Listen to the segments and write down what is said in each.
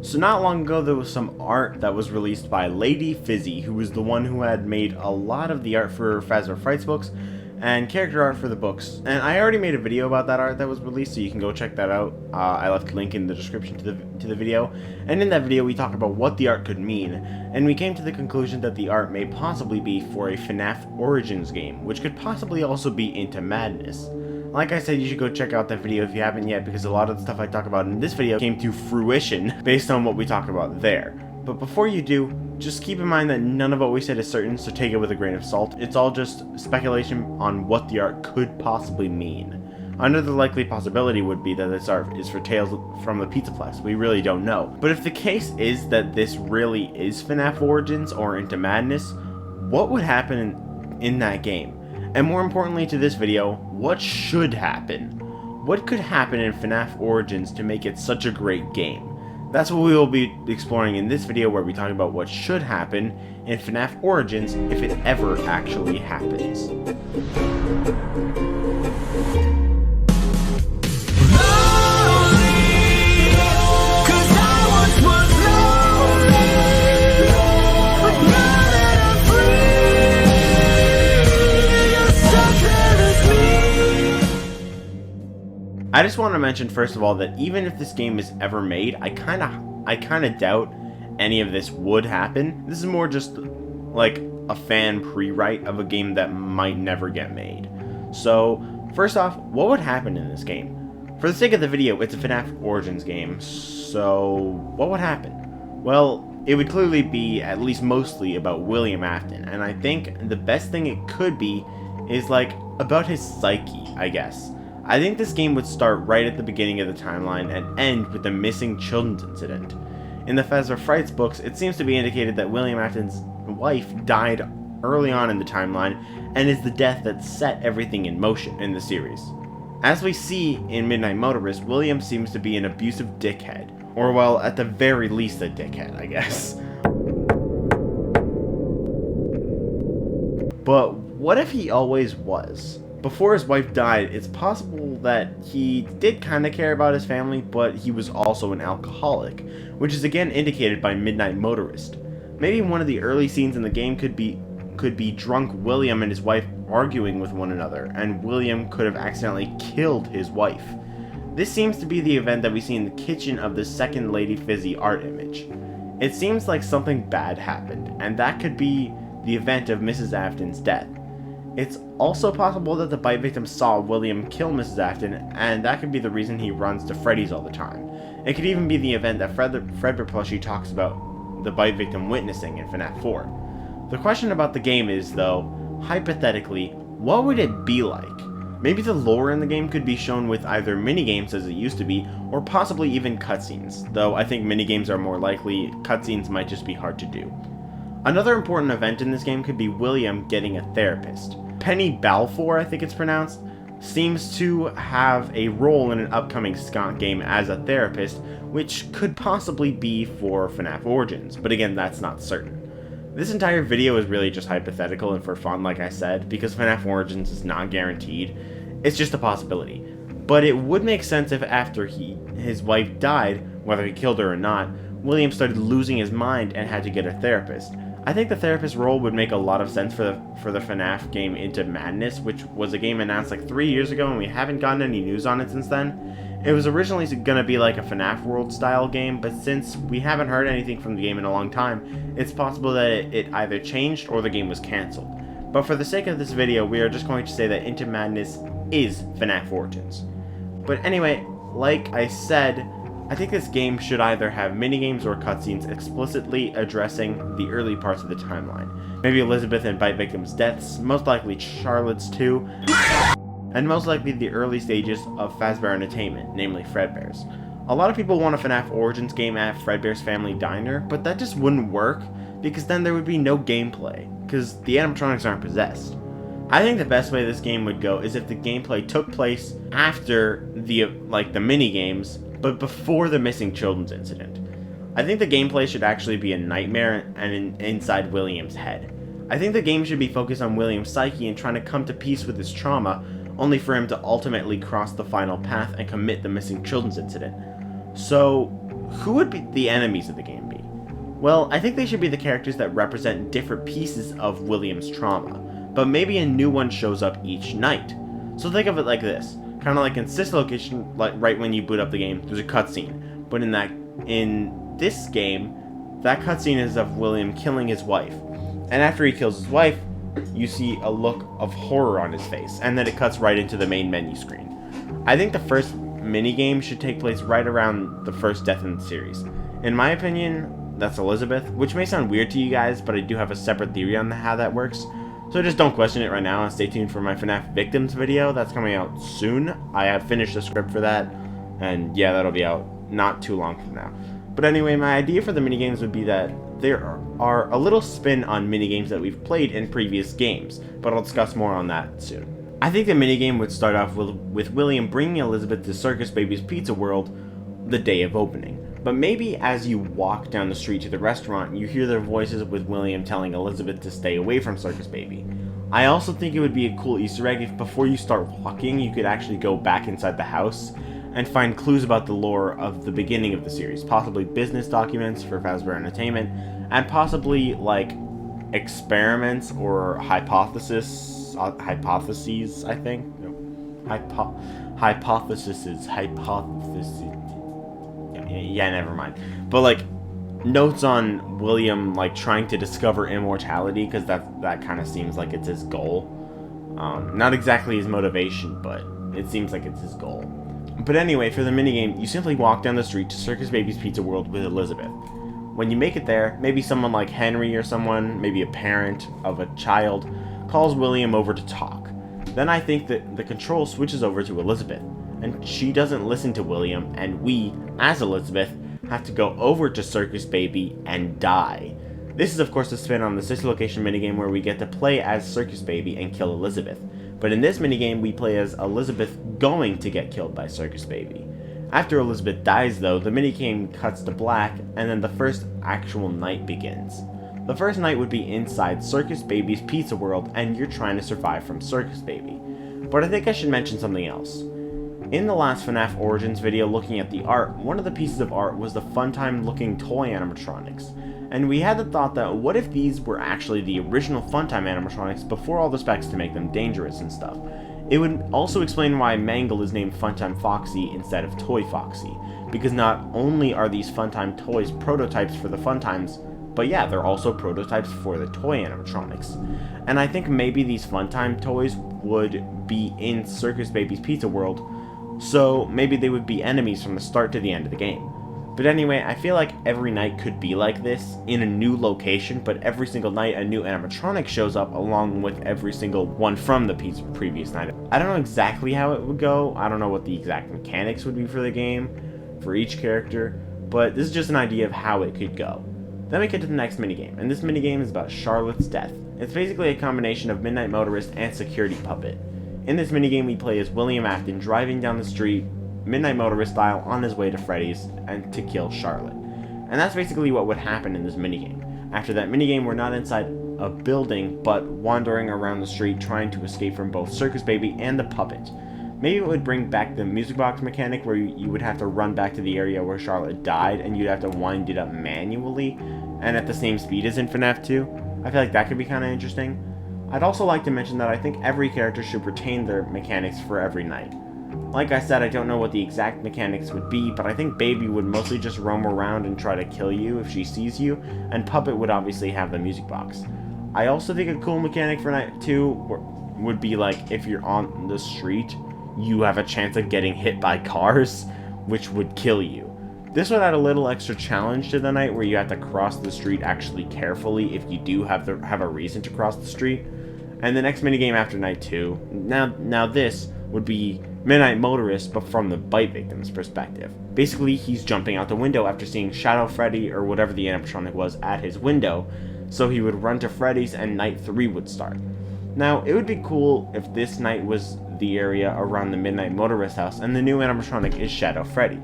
So not long ago there was some art that was released by Lady Fizzy, who was the one who had made a lot of the art for Phasma Frights books and character art for the books. And I already made a video about that art that was released, so you can go check that out. I left a link in the description to the video. And in that video we talked about what the art could mean, and we came to the conclusion that the art may possibly be for a FNaF Origins game, which could possibly also be Into Madness. Like I said, you should go check out that video if you haven't yet, because a lot of the stuff I talk about in this video came to fruition based on what we talk about there. But before you do, just keep in mind that none of what we said is certain, so take it with a grain of salt. It's all just speculation on what the art could possibly mean. Another likely possibility would be that this art is for Tales from the Pizzaplex. We really don't know. But if the case is that this really is FNaF Origins or Into Madness, what would happen in that game? And more importantly to this video, what should happen? What could happen in FNaF Origins to make it such a great game? That's what we will be exploring in this video, where we talk about what should happen in FNaF Origins if it ever actually happens. I just want to mention first of all that even if this game is ever made, I kind of doubt any of this would happen. This is more just like a fan pre-write of a game that might never get made. So first off, what would happen in this game? For the sake of the video, it's a FNaF Origins game, so what would happen? Well, it would clearly be at least mostly about William Afton, and I think the best thing it could be is like about his psyche, I guess. I think this game would start right at the beginning of the timeline and end with the missing children's incident. In the Phasma Frights books, it seems to be indicated that William Afton's wife died early on in the timeline and is the death that set everything in motion in the series. As we see in Midnight Motorists, William seems to be an abusive dickhead. Or well, at the very least a dickhead, I guess. But what if he always was? Before his wife died, it's possible that he did kind of care about his family, but he was also an alcoholic, which is again indicated by Midnight Motorist. Maybe one of the early scenes in the game could be drunk William and his wife arguing with one another, and William could have accidentally killed his wife. This seems to be the event that we see in the kitchen of the second Lady Fizzy art image. It seems like something bad happened, and that could be the event of Mrs. Afton's death. It's also possible that the bite victim saw William kill Mrs. Afton, and that could be the reason he runs to Freddy's all the time. It could even be the event that Fredbear plushie talks about the bite victim witnessing in FNaF 4. The question about the game is, though, hypothetically, what would it be like? Maybe the lore in the game could be shown with either minigames as it used to be, or possibly even cutscenes, though I think minigames are more likely, cutscenes might just be hard to do. Another important event in this game could be William getting a therapist. Penny Balfour, I think it's pronounced, seems to have a role in an upcoming Skunk game as a therapist, which could possibly be for FNaF Origins, but again, that's not certain. This entire video is really just hypothetical and for fun, like I said, because FNaF Origins is not guaranteed. It's just a possibility. But it would make sense if after his wife died, whether he killed her or not, William started losing his mind and had to get a therapist. I think the therapist role would make a lot of sense for the FNaF game Into Madness, which was a game announced like 3 years ago and we haven't gotten any news on it since then. It was originally going to be like a FNaF World style game, but since we haven't heard anything from the game in a long time, it's possible that it either changed or the game was cancelled. But for the sake of this video, we are just going to say that Into Madness is FNaF Origins. But anyway, like I said, I think this game should either have minigames or cutscenes explicitly addressing the early parts of the timeline. Maybe Elizabeth and Bite Victim's deaths, most likely Charlotte's too, and most likely the early stages of Fazbear Entertainment, namely Fredbear's. A lot of people want a FNaF Origins game at Fredbear's Family Diner, but that just wouldn't work, because then there would be no gameplay, because the animatronics aren't possessed. I think the best way this game would go is if the gameplay took place after the mini games, but before the missing children's incident. I think the gameplay should actually be a nightmare and inside William's head. I think the game should be focused on William's psyche and trying to come to peace with his trauma, only for him to ultimately cross the final path and commit the missing children's incident. So, who would be the enemies of the game be? Well, I think they should be the characters that represent different pieces of William's trauma, but maybe a new one shows up each night. So think of it like this, kind of like in Sister Location, like right when you boot up the game, there's a cutscene, but in this game, that cutscene is of William killing his wife, and after he kills his wife, you see a look of horror on his face, and then it cuts right into the main menu screen. I think the first minigame should take place right around the first death in the series. In my opinion, that's Elizabeth, which may sound weird to you guys, but I do have a separate theory on how that works. So just don't question it right now, and stay tuned for my FNaF Victims video. That's coming out soon. I have finished the script for that, and yeah, that'll be out not too long from now. But anyway, my idea for the minigames would be that there are a little spin on minigames that we've played in previous games, but I'll discuss more on that soon. I think the minigame would start off with William bringing Elizabeth to Circus Baby's Pizza World the day of opening. But maybe as you walk down the street to the restaurant, you hear their voices with William telling Elizabeth to stay away from Circus Baby. I also think it would be a cool Easter egg if before you start walking, you could actually go back inside the house and find clues about the lore of the beginning of the series, possibly business documents for Fazbear Entertainment, and possibly like experiments or hypotheses, I think. No. Hypotheses. Yeah, never mind. But like notes on William like trying to discover immortality, because that kind of seems like it's his goal. Not exactly his motivation, but it seems like it's his goal. But anyway, for the minigame, you simply walk down the street to Circus Baby's Pizza World with Elizabeth. When you make it there, maybe someone like Henry or someone, maybe a parent of a child, calls William over to talk. Then I think that the control switches over to Elizabeth, and she doesn't listen to William, and we, as Elizabeth, have to go over to Circus Baby and die. This is of course a spin on the Sister Location minigame where we get to play as Circus Baby and kill Elizabeth. But in this minigame, we play as Elizabeth going to get killed by Circus Baby. After Elizabeth dies though, the minigame cuts to black, and then the first actual night begins. The first night would be inside Circus Baby's Pizza World, and you're trying to survive from Circus Baby. But I think I should mention something else. In the last FNaF Origins video looking at the art, one of the pieces of art was the Funtime looking toy animatronics. And we had the thought that what if these were actually the original Funtime animatronics before all the specs to make them dangerous and stuff. It would also explain why Mangle is named Funtime Foxy instead of Toy Foxy, because not only are these Funtime toys prototypes for the Funtimes, but yeah, they're also prototypes for the toy animatronics. And I think maybe these Funtime toys would be in Circus Baby's Pizza World, so maybe they would be enemies from the start to the end of the game. But anyway, I feel like every night could be like this, in a new location, but every single night a new animatronic shows up along with every single one from the previous night. I don't know exactly how it would go, I don't know what the exact mechanics would be for the game, for each character, but this is just an idea of how it could go. Then we get to the next minigame, and this minigame is about Charlotte's death. It's basically a combination of Midnight Motorist and Security Puppet. In this minigame we play as William Afton driving down the street, Midnight Motorist style, on his way to Freddy's and to kill Charlotte. And that's basically what would happen in this minigame. After that minigame, we're not inside a building, but wandering around the street trying to escape from both Circus Baby and the puppet. Maybe it would bring back the music box mechanic where you would have to run back to the area where Charlotte died and you'd have to wind it up manually and at the same speed as in FNaF 2. I feel like that could be kind of interesting. I'd also like to mention that I think every character should retain their mechanics for every night. Like I said, I don't know what the exact mechanics would be, but I think Baby would mostly just roam around and try to kill you if she sees you, and Puppet would obviously have the music box. I also think a cool mechanic for Night 2 would be like if you're on the street, you have a chance of getting hit by cars, which would kill you. This would add a little extra challenge to the night where you have to cross the street actually carefully if you do have a reason to cross the street. And the next minigame after Night 2, now this would be Midnight Motorist, but from the bite victim's perspective. Basically, he's jumping out the window after seeing Shadow Freddy, or whatever the animatronic was, at his window, so he would run to Freddy's and Night 3 would start. Now, it would be cool if this night was the area around the Midnight Motorist house, and the new animatronic is Shadow Freddy.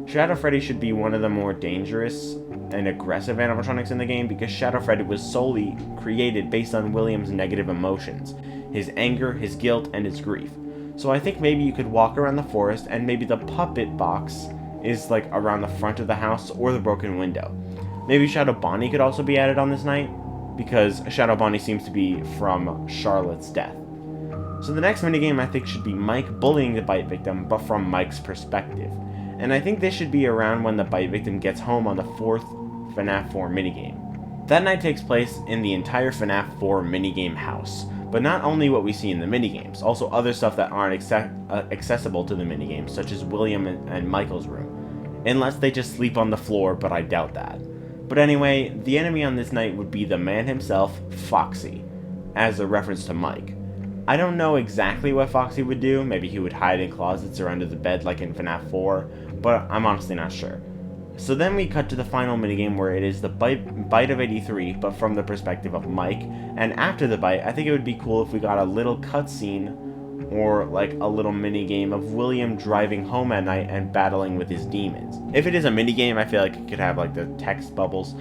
Shadow Freddy should be one of the more dangerous and aggressive animatronics in the game, because Shadow Freddy was solely created based on William's negative emotions, his anger, his guilt, and his grief. So I think maybe you could walk around the forest and maybe the puppet box is like around the front of the house or the broken window. Maybe Shadow Bonnie could also be added on this night, because Shadow Bonnie seems to be from Charlotte's death. So the next minigame I think should be Mike bullying the bite victim, but from Mike's perspective. And I think this should be around when the bite victim gets home on the 4th FNaF 4 minigame. That night takes place in the entire FNaF 4 minigame house, but not only what we see in the minigames, also other stuff that aren't accessible to the minigames, such as William and Michael's room. Unless they just sleep on the floor, but I doubt that. But anyway, the enemy on this night would be the man himself, Foxy, as a reference to Mike. I don't know exactly what Foxy would do, maybe he would hide in closets or under the bed like in FNaF 4, but I'm honestly not sure. So then we cut to the final minigame where it is the bite of 83, but from the perspective of Mike, and after the bite, I think it would be cool if we got a little cutscene or like a little minigame of William driving home at night and battling with his demons. If it is a minigame, I feel like it could have like the text bubbles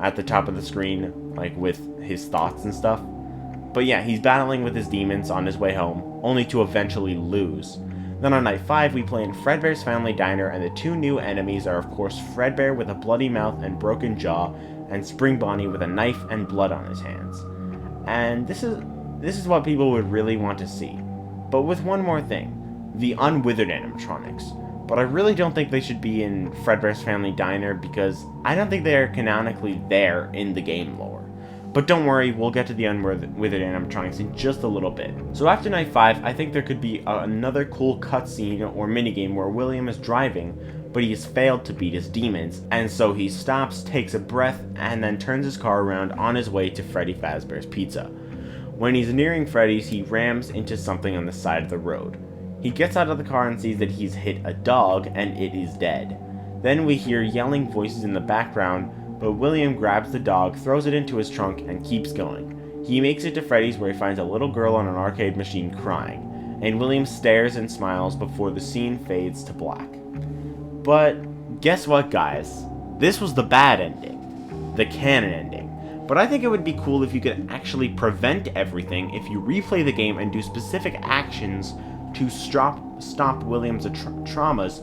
at the top of the screen, like with his thoughts and stuff. But yeah, he's battling with his demons on his way home, only to eventually lose. Then on night 5, we play in Fredbear's Family Diner, and the two new enemies are of course Fredbear with a bloody mouth and broken jaw, and Spring Bonnie with a knife and blood on his hands. And this is what people would really want to see. But with one more thing, the unwithered animatronics. But I really don't think they should be in Fredbear's Family Diner because I don't think they are canonically there in the game lore. But don't worry, we'll get to the unwithered animatronics in just a little bit. So after night 5, I think there could be another cool cutscene or minigame where William is driving, but he has failed to beat his demons, and so he stops, takes a breath, and then turns his car around on his way to Freddy Fazbear's Pizza. When he's nearing Freddy's, he rams into something on the side of the road. He gets out of the car and sees that he's hit a dog, and it is dead. Then we hear yelling voices in the background, but William grabs the dog, throws it into his trunk, and keeps going. He makes it to Freddy's where he finds a little girl on an arcade machine crying, and William stares and smiles before the scene fades to black. But guess what, guys? This was the bad ending, the canon ending. But I think it would be cool if you could actually prevent everything if you replay the game and do specific actions to stop William's traumas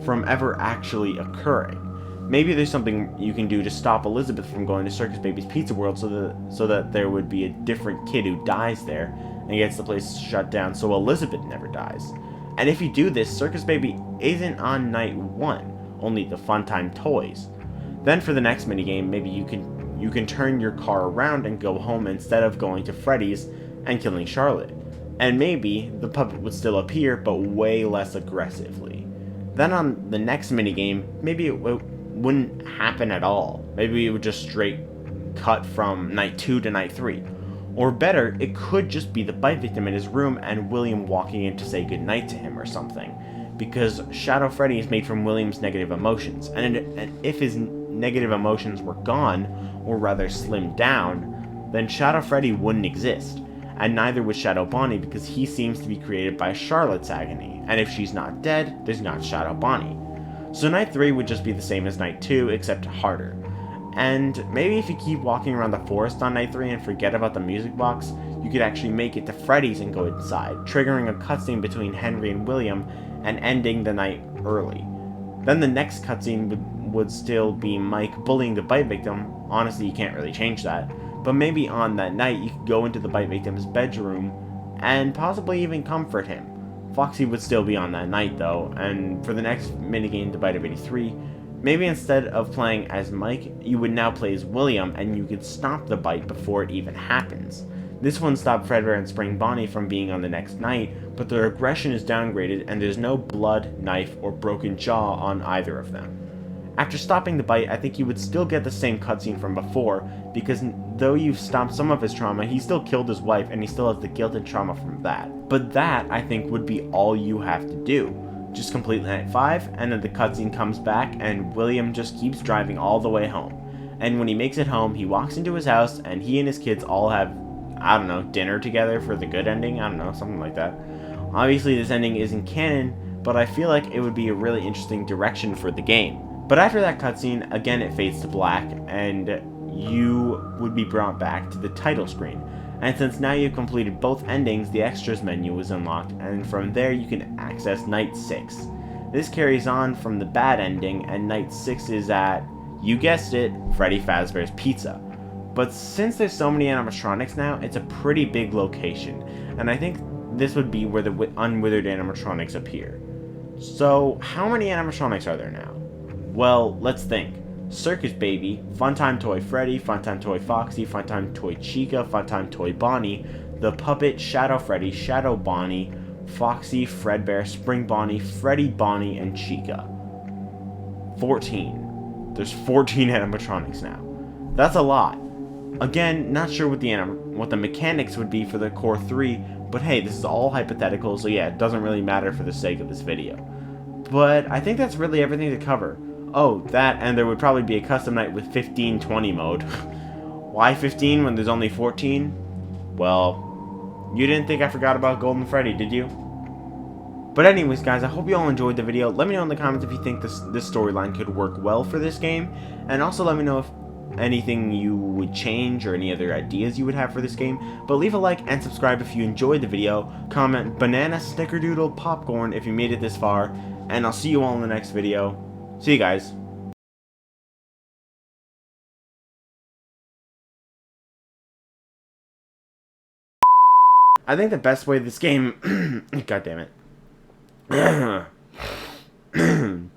from ever actually occurring. Maybe there's something you can do to stop Elizabeth from going to Circus Baby's Pizza World so that there would be a different kid who dies there and gets the place shut down so Elizabeth never dies. And if you do this, Circus Baby isn't on night 1, only the Funtime toys. Then for the next minigame, maybe you can turn your car around and go home instead of going to Freddy's and killing Charlotte. And maybe the puppet would still appear, but way less aggressively. Then on the next minigame, maybe it wouldn't happen at all. Maybe it would just straight cut from night 2 to night 3. Or better, it could just be the bite victim in his room and William walking in to say goodnight to him or something. Because Shadow Freddy is made from William's negative emotions, and if his negative emotions were gone, or rather slimmed down, then Shadow Freddy wouldn't exist. And neither would Shadow Bonnie because he seems to be created by Charlotte's agony, and if she's not dead, there's not Shadow Bonnie. So night 3 would just be the same as night 2, except harder. And maybe if you keep walking around the forest on night 3 and forget about the music box, you could actually make it to Freddy's and go inside, triggering a cutscene between Henry and William and ending the night early. Then the next cutscene would still be Mike bullying the bite victim. Honestly, you can't really change that. But maybe on that night you could go into the bite victim's bedroom and possibly even comfort him. Foxy would still be on that night though, and for the next minigame, the bite of 83, maybe instead of playing as Mike, you would now play as William and you could stop the bite before it even happens. This one stopped Fredbear and Spring Bonnie from being on the next night, but their aggression is downgraded and there's no blood, knife, or broken jaw on either of them. After stopping the bite, I think you would still get the same cutscene from before, because though you've stopped some of his trauma, he still killed his wife and he still has the guilt and trauma from that. But that, I think, would be all you have to do. Just complete night 5, and then the cutscene comes back and William just keeps driving all the way home. And when he makes it home, he walks into his house and he and his kids all have, I don't know, dinner together for the good ending? I don't know, something like that. Obviously this ending isn't canon, but I feel like it would be a really interesting direction for the game. But after that cutscene, again it fades to black, and you would be brought back to the title screen. And since now you've completed both endings, the extras menu is unlocked, and from there you can access night 6. This carries on from the bad ending, and night 6 is at, you guessed it, Freddy Fazbear's Pizza. But since there's so many animatronics now, it's a pretty big location, and I think this would be where the unwithered animatronics appear. So, how many animatronics are there now? Well, let's think. Circus Baby, Funtime Toy Freddy, Funtime Toy Foxy, Funtime Toy Chica, Funtime Toy Bonnie, The Puppet, Shadow Freddy, Shadow Bonnie, Foxy, Fredbear, Spring Bonnie, Freddy, Bonnie, and Chica. 14. There's 14 animatronics now. That's a lot. Again, not sure what the mechanics would be for the core 3, but hey, this is all hypothetical, so yeah, it doesn't really matter for the sake of this video. But I think that's really everything to cover. Oh, that, and there would probably be a custom night with 15-20 mode. Why 15 when there's only 14? Well, you didn't think I forgot about Golden Freddy, did you? But anyways, guys, I hope you all enjoyed the video. Let me know in the comments if you think this storyline could work well for this game, and also let me know if anything you would change or any other ideas you would have for this game. But leave a like and subscribe if you enjoyed the video. Comment banana snickerdoodle popcorn if you made it this far, and I'll see you all in the next video. See you guys. I think the best way this game God damn it.